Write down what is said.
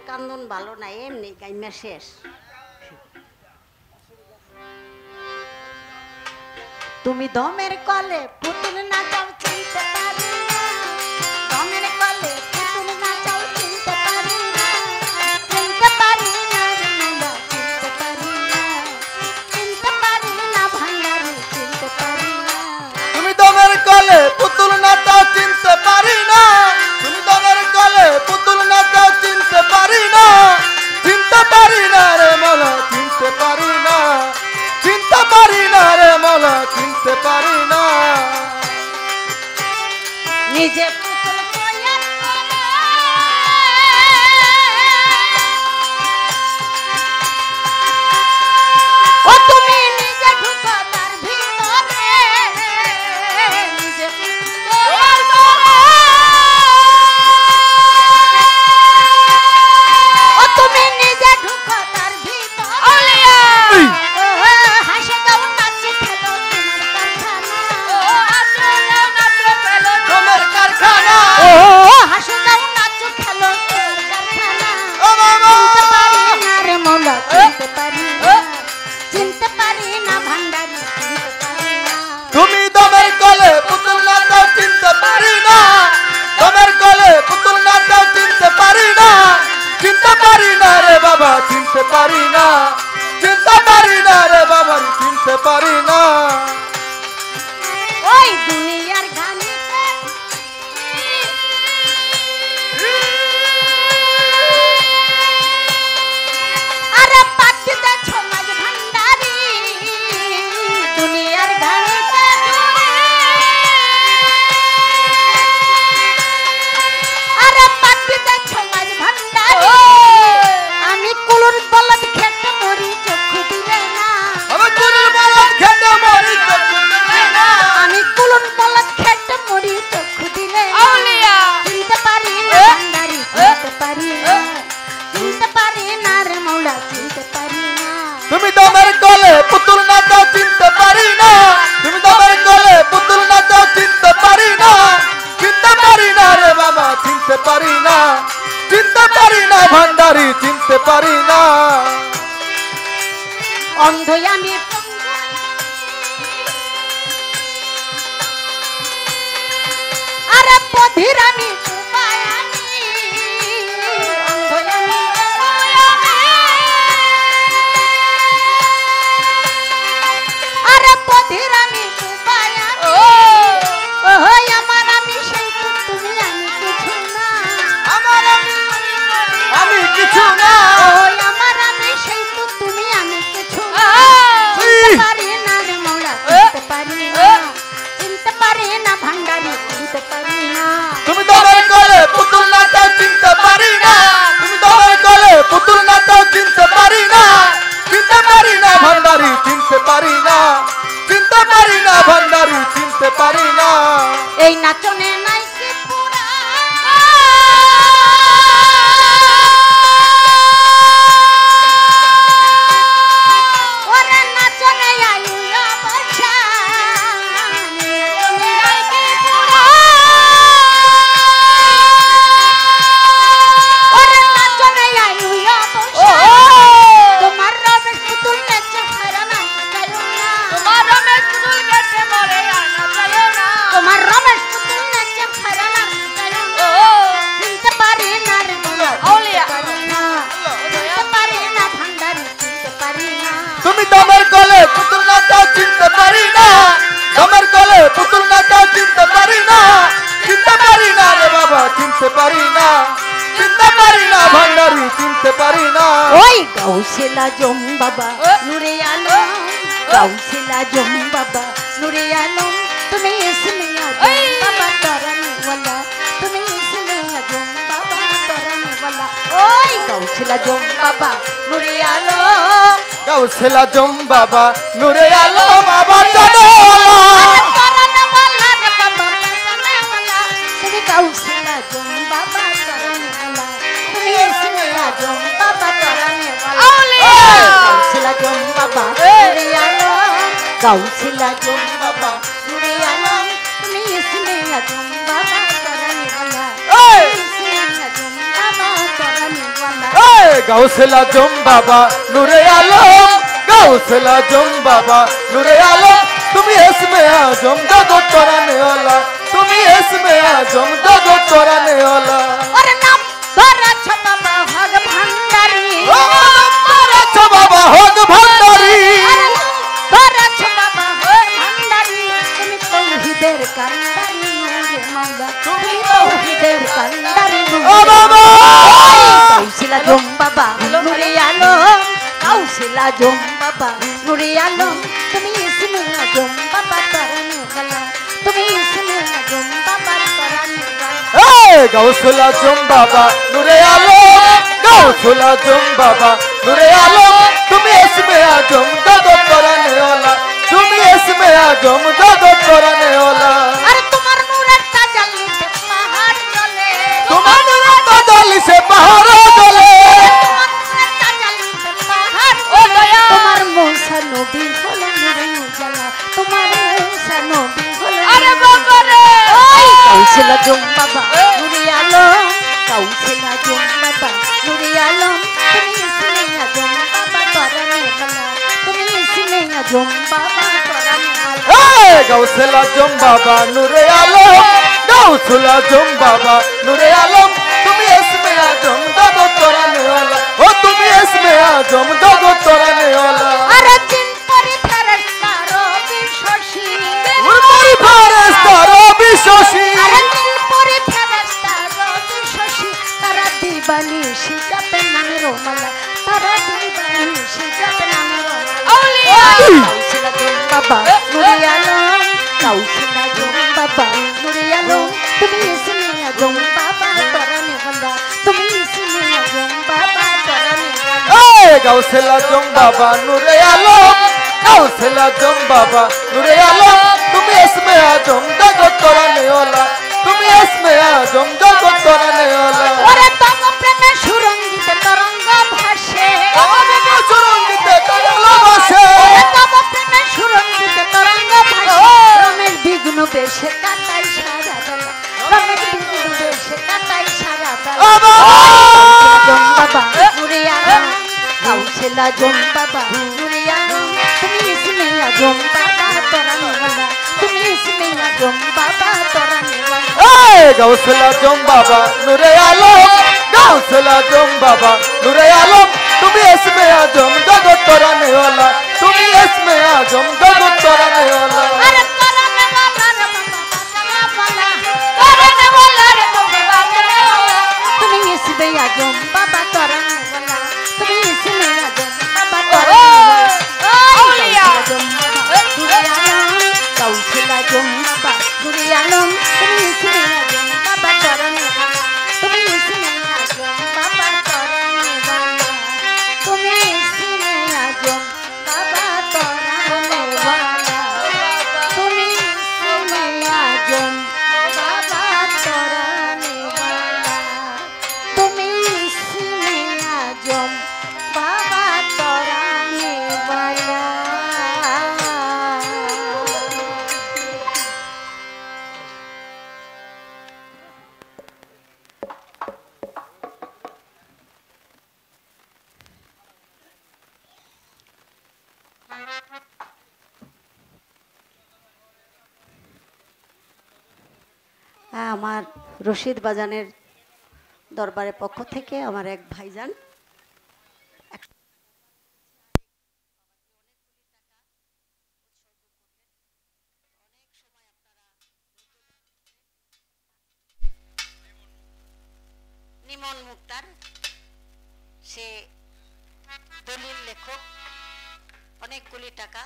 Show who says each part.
Speaker 1: কান্দন ভালো না, এমনি গাইমা শেষ। তুমি দমের কলে পুতুল নাচাও চিনতে পারি না, দমের কলে পুতুল নাচাও চিনতে পারি না, চিনতে পারি না রে মোলা চিনতে পারি না, চিনতে পারি না ভান্ডারি চিনতে পারি না।
Speaker 2: তুমি দমের কলে পুতুল নাচাও চিনতে পারি না, তুমি দমের কলে পুতুল নাচাও চিনতে পারি না, চিনতে পারি না রে মোলা চিনতে পারি না, চিনতে পারি না রে মোলা চিনতে পারি না।
Speaker 1: নিজে পুতুল তৈয়ার করে ও তুমি নিজে ঢুকো তার ভিতরে, নিজে পুতুল তৈয়ার করে ও তুমি নিজে ঢুকো তার ভিতরে, হাসে গাও নাচে খেলো তোমার কারখানা, হাসে গাও নাচে খেলো
Speaker 2: তোমার কারখানা,
Speaker 1: ও হাসে গাও নাচে খেলো তোমার কারখানা। চিনতে পারি না রে মৌলা চিনতে পারি না, চিনতে পারি না ভান্ডারি চিনতে পারি না।
Speaker 2: তুমি দমের কলে পুতুল নাচাও চিনতে পারি না, দমের কলে পুতুল নাচাও চিনতে পারি না, চিনতে পারি না রে বাবা চিনতে পারি না, চিনতে পারি না রে বাবা চিনতে পারি না।
Speaker 1: ওই দুনিয়ার গানে আরে পাতি দে ছমাজ ভান্ডারি, দুনিয়ার গানে আরে পাতি দে ছমাজ ভান্ডারি, আমি কুলুর বলদ খেতে মরি চক্ষু দিলে না,
Speaker 2: আমি কুলুর বলদ খেতে মরি চক্ষু দিলে না,
Speaker 1: আমি কুলুর বলদ খেতে মরি চক্ষু দিলে না। চিনতে পারি না ভান্ডারি চিনতে পারি না, চিনতে পারি না রে মৌলা চিনতে পারি না।
Speaker 2: তুমি দমের কলে পুতুল নাচাও চিনতে পারি না, তুমি দমের কলে পুতুল নাচাও চিনতে পারি না, চিনতে পারি না রে বাবা চিনতে পারি না, চিনতে পারি না ভান্ডারি চিনতে পারি না।
Speaker 1: অন্ধ আমি আরে পথির আমি উপায়ানি, অন্ধ আমি আরে পথির আমি উপায়ানি, ওই আমার আমি সেই তো তুমি আমি কিছু না,
Speaker 2: আমার আমি কিছু না,
Speaker 1: ওই আমার আমি সেই তো তুমি আমি কিছু না। চিনতে পারি না রে মৌলা চিনতে পারি না, চিনতে পারি না ভান্ডারি চিনতে পারি না।
Speaker 2: তুমি দমের কলে পুতুল নাচাও চিনতে পারি না, তুমি দমের কলে পুতুল নাচাও চিনতে পারি না, চিনতে পারি না ভান্ডারি চিনতে পারি না, চিনতে পারি না ভান্ডারি চিনতে পারি না।
Speaker 1: এই নাচনে নাই কি পুরা ওরে নাচনে আলুয়া বর্ষা, নাই কি পুরা ওরে নাচনে আলুয়া বর্ষা, তোমার রমেশ পুতুল নেচে হারানা যায়ও না, তোমার রমেশ পুতুল নেচে মরে আনা যায়ও না, তোমার রমেশ পুতুল নেচে হারানা যায়ও না। চিনতে পারি না রে মোলা আউলিয়া চিনতে পারি না ভান্ডারি চিনতে পারি না।
Speaker 2: তুমি দমের কলে পুতুল নাচাও চিনতে পারি না, দমের কলে পুতুল নাচাও চিনতে পারি না, চিনতে পারি না রে বাবা চিনতে পারি না, চিনতে পারি না ভান্ডারি চিনতে পারি না।
Speaker 1: ওই গাউসিলা জম বাবা নুরে আলম, গাউসিলা জম বাবা নুরে আলম, তুমি इसमें आजम बाबा तराने वाला, তুমি इसमें आजम बाबा तराने वाला। ওই গাউসিলা জম বাবা নুরে আলম,
Speaker 2: গাউসিলা জম বাবা নুরে আলো বাবা জানো
Speaker 1: তরানে वाला রে বাবা তরানে वाला, তুমি গাউসিলা জম বাবা তরানে वाला, তুমি इसमें आजम बाबा तराने वाला। গাউসিলা জম বাবা নুরে আলম, গাউসিলা জম বাবা নুরে আলম, তুমি इसमें आजम बाबा तराने वाला, इसमें आजम बाबा तराने वाला।
Speaker 2: গাউসেলা জম বাবা নূরে আলম গাউসেলা জম বাবা নূরে আলম তুমি ইসমে আজম জগৎ তরানে ওয়ালা তুমি ইসমে আজম জগৎ তরানে ওয়ালা
Speaker 1: ওরে নাম ধরেছ বাবা হক ভান্ডারি
Speaker 2: ও নাম ধরেছ বাবা হক ভান্ডারি
Speaker 1: ধরেছ বাবা হক ভান্ডারি তুমি তৌহিদের কান্ডারি রে মাওলা তুমি তৌহিদের কান্ডারি
Speaker 2: ও বাবা
Speaker 1: গাউসেলা জম বাবা নূরে আলম গাউসেলা জম বাবা নূরে আলম তুমি ইসমে আজম বাবা তরানে ওয়ালা তুমি ইসমে আজম বাবা তরানে ওয়ালা
Speaker 2: গাউসুলা জম বাবা নূরে আলম গাউসুলা জম বাবা নূরে আলম তুমি ইসমে আজম জগৎ তরানে ওয়ালা তুমি ইসমে আজম জগৎ তরানে ওয়ালা
Speaker 1: আরে তোমার নূরের তাজাল্লিতে পাহাড় জ্বলে
Speaker 2: তোমার নূরের তাজাল্লিতে পাহাড় জ্বলে
Speaker 1: তোমার নূরের তাজাল্লিতে পাহাড় জ্বলে তোমার মূসা নবী হলো নূরে উজালা তোমার মূসা নবী হলো আরে বাবা রে গাউসেলা জম বাবা নূরে আলম গাউসেলা জম বাবা নূরে আলম তুমি ইসমে আজম বাবা তরানে ওয়ালা তুমি ইসমে আজম বাবা তরানে ওয়ালা
Speaker 2: গাউসুলা জম বাবা নূরে আলম গাউসুলা জম বাবা নূরে আলম তুমি ইসমে আজম জগৎ তরানে ওয়ালা ও তুমি ইসমে আজম জগৎ তরানে ওয়ালা
Speaker 1: আরে জিন পরি ফেরেশতা রবি শশী
Speaker 2: উর্বরি ফেরেশতা রবি শশী
Speaker 1: আরে জিন পরি ফেরেশতা রবি শশী তারা দিবানিশি জপে নামে রোমালা তারা দিবানিশি জপে নামে রোমালা আউলিয়া গাউসেলা জম বাবা নূরে আলম গাউসেলা জম বাবা নূরে আলম তুমি ইসমে আজম বাবা তরানে ওয়ালা তুমি ইসমে আজম বাবা তরানে ওয়ালা
Speaker 2: গাউসেলা জম বাবা নূরে আলম গাউসেলা জম বাবা নূরে আলম তুমি ইসমে আজম জগৎ তরানে ওয়ালা তুমি ইসমে আজম জগৎ তরানে ওয়ালা
Speaker 1: ওরে তব প্রেমে সুরঙ্গিত তরঙ্গ ভাসে
Speaker 2: আমাদের সুরঙ্গিতে তরঙ্গ ভাসে
Speaker 1: ওরে তব প্রেমে সুরঙ্গিত তরঙ্গ ভাসে রমেশ বিঘ্ন বেশে কাটাই সারা বেলা রমেশ বিঘ্ন বেশে কাটাই সারা বেলা জম বাবা নূরে আলম গাউসেলা জম বাবা নূরে আলম তুমি ইসমে আজম বাবা তরানে ওয়ালা তুমি ইসমে আজম বাবা তরানে ওয়ালা
Speaker 2: গাউসেলা জম বাবা নূরে আলম গাউসেলা জম বাবা নূরে আলম তুমি ইসমে আজম জগৎ তরানে ওয়ালা তুমি ইসমে আজম জগৎ তরানে ওয়ালা
Speaker 1: আরে তরানে ওয়ালা রে বাবা তরানে ওয়ালা রে বাবা তুমি ইসমে আজম বাবা তরানে ওয়ালা তুমি ইসমে আজম বাবা তরানে ওয়ালা আউলিয়া নূরে আলম গাউসেলা জম বাবা নূরে আলম তুমি ইসমে আজম বাবা তরানে ওয়ালা তুমি ইসমে আজম বাবা তরানে ওয়ালা তুমি ইসমে আজম বাবা তরানে ওয়ালা তুমি ইসমে আজম বাবা তরানে ওয়ালা তুমি ইসমে আজম বাবা তরানে ওয়ালা আমার রশিদ বাজানের দরবারের পক্ষ থেকে আমার এক ভাইজান নিমন মুক্তার সে দলিল লেখক অনেকগুলি টাকা